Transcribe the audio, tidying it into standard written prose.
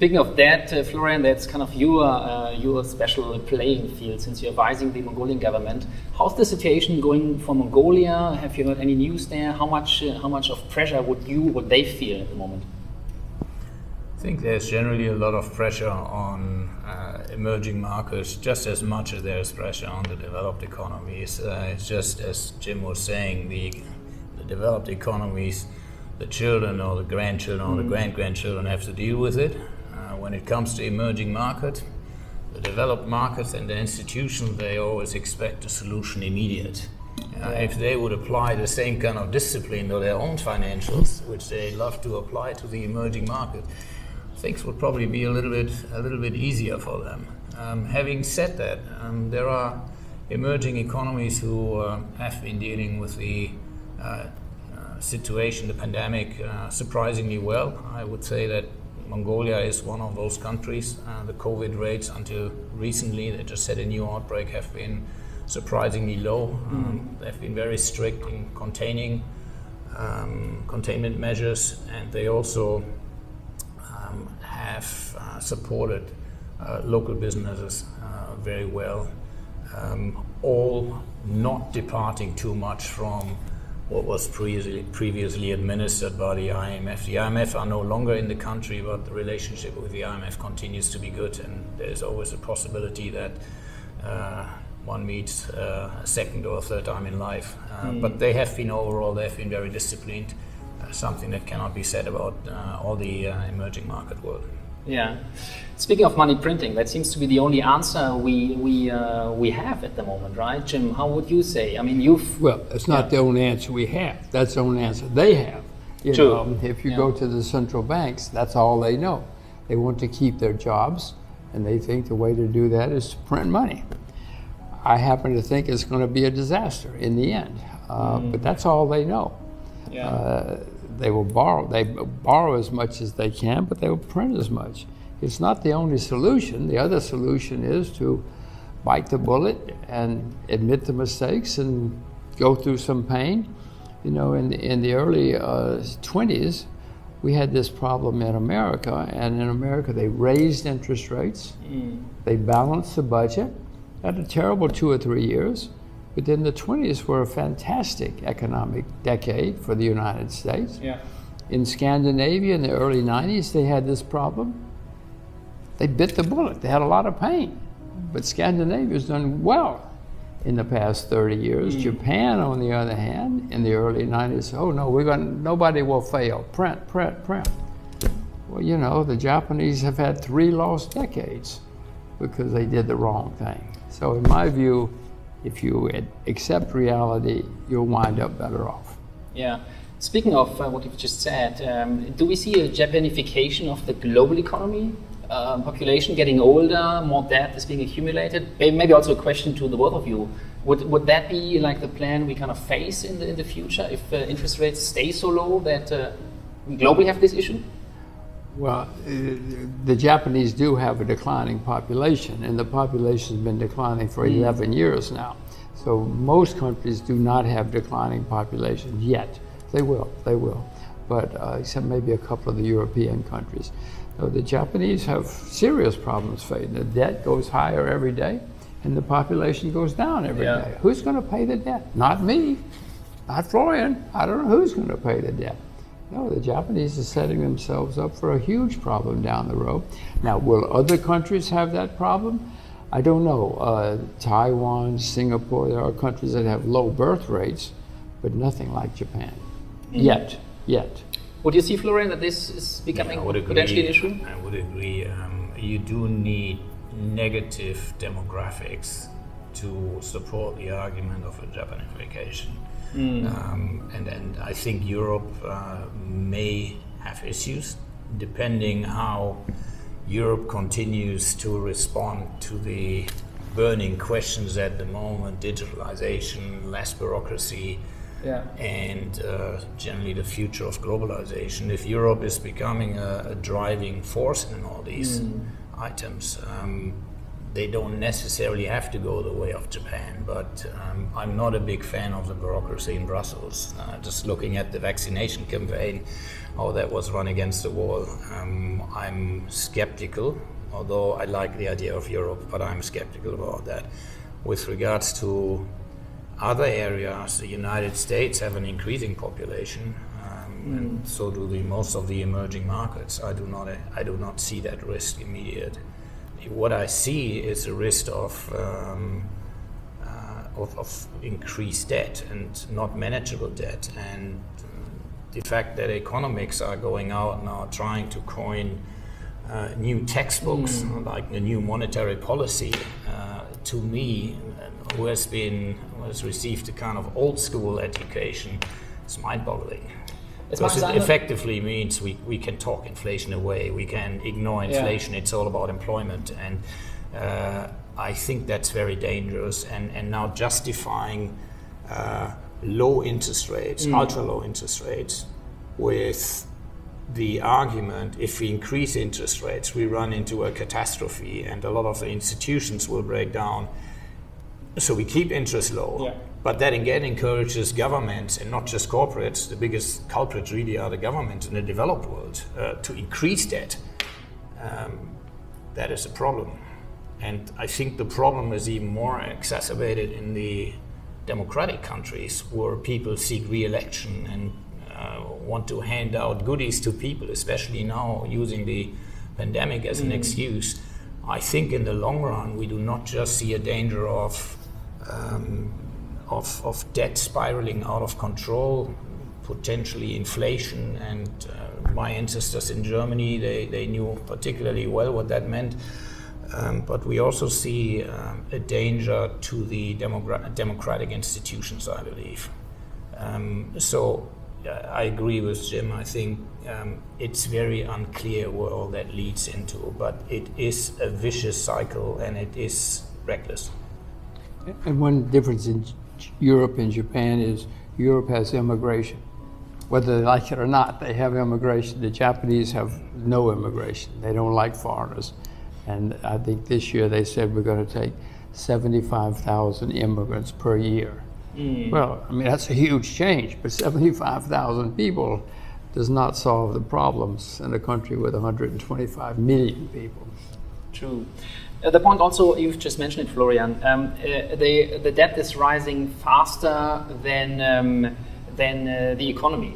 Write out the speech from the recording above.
Speaking of that, Florian, that's kind of your special playing field since you're advising the Mongolian government. How's the situation going for Mongolia? Have you heard any news there? How much of pressure would they feel at the moment? I think there's generally a lot of pressure on emerging markets, just as much as there's pressure on the developed economies. It's just as Jim was saying, the developed economies, the children or the grandchildren or the grand-grandchildren have to deal with it. When it comes to emerging markets, the developed markets and the institutions, they always expect a solution immediate. If they would apply the same kind of discipline to their own financials, which they love to apply to the emerging market, things would probably be a little bit easier for them. Having said that, there are emerging economies who have been dealing with the situation, the pandemic, surprisingly well. I would say that Mongolia is one of those countries. The COVID rates until recently, they just had a new outbreak, have been surprisingly low. They've been very strict in containing containment measures, and they also have supported local businesses very well, all not departing too much from what was previously administered by the IMF. The IMF are no longer in the country, but the relationship with the IMF continues to be good, and there's always a possibility that one meets a second or a third time in life. But they have been very disciplined, something that cannot be said about all the emerging market world. Yeah. Speaking of money printing, that seems to be the only answer we have at the moment, right, Jim? How would you say? I mean, Well, it's not the only answer we have. That's the only answer they have. You know, if you go to the central banks, that's all they know. They want to keep their jobs, and they think the way to do that is to print money. I happen to think it's going to be a disaster in the end, but that's all they know. They will borrow as much as they can, but they will print as much. It's not the only solution. The other solution is to bite the bullet and admit the mistakes and go through some pain. You know, in the early 20s, we had this problem in America, and in America they raised interest rates, they balanced the budget, had a terrible 2 or 3 years. But then the 20s were a fantastic economic decade for the United States. In Scandinavia in the early 90s, they had this problem. They bit the bullet. They had a lot of pain. But Scandinavia's done well in the past 30 years. Japan, on the other hand, in the early 90s, oh no, nobody will fail. Print, print, print. Well, you know, the Japanese have had 3 lost decades because they did the wrong thing. So in my view, if you accept reality, you'll wind up better off. Yeah. Speaking of what you've just said, do we see a Japanification of the global economy? Population getting older, more debt is being accumulated? Maybe also a question to the both of you. Would that be like the plan we kind of face in the future if interest rates stay so low that we globally have this issue? Well, the Japanese do have a declining population, and the population has been declining for 11 years now. So most countries do not have declining populations yet. They will, but except maybe a couple of the European countries. So the Japanese have serious problems facing. The debt goes higher every day, and the population goes down every day. Who's going to pay the debt? Not me, not Florian. I don't know who's going to pay the debt. No, the Japanese are setting themselves up for a huge problem down the road. Now, will other countries have that problem? I don't know. Taiwan, Singapore, there are countries that have low birth rates, but nothing like Japan. Yet. Would you see, Florian, that this is becoming potentially an issue? I would agree. You do need negative demographics to support the argument of a Japanification. And I think Europe may have issues, depending how Europe continues to respond to the burning questions at the moment: digitalization, less bureaucracy, and generally the future of globalization. If Europe is becoming a driving force in all these items, they don't necessarily have to go the way of Japan, but I'm not a big fan of the bureaucracy in Brussels. Just looking at the vaccination campaign, how that was run against the wall, I'm skeptical, although I like the idea of Europe, but I'm skeptical about that. With regards to other areas, the United States have an increasing population, and so do most of the emerging markets. I do not see that risk immediate. What I see is a risk of increased debt and not manageable debt, and the fact that economics are going out now trying to coin new textbooks like the new monetary policy. To me, who has received a kind of old school education, it's mind-boggling. Because it effectively means we can talk inflation away, we can ignore inflation, it's all about employment. And I think that's very dangerous. And now justifying low interest rates, ultra low interest rates, with the argument if we increase interest rates, we run into a catastrophe and a lot of the institutions will break down. So we keep interest low. Yeah. But that again encourages governments, and not just corporates, the biggest culprits really are the governments in the developed world, to increase debt. That is a problem. And I think the problem is even more exacerbated in the democratic countries where people seek re-election and want to hand out goodies to people, especially now using the pandemic as an excuse. I think in the long run, we do not just see a danger of debt spiraling out of control, potentially inflation, and my ancestors in Germany, they knew particularly well what that meant. But we also see a danger to the democratic institutions, I believe. So I agree with Jim. I think it's very unclear where all that leads into, but it is a vicious cycle and it is reckless. And one difference in Europe and Japan is Europe has immigration. Whether they like it or not, they have immigration. The Japanese have no immigration. They don't like foreigners. And I think this year they said we're going to take 75,000 immigrants per year. Well, I mean, that's a huge change, but 75,000 people does not solve the problems in a country with 125 million people. True. The point also, you've just mentioned it, Florian, the debt is rising faster than the economy.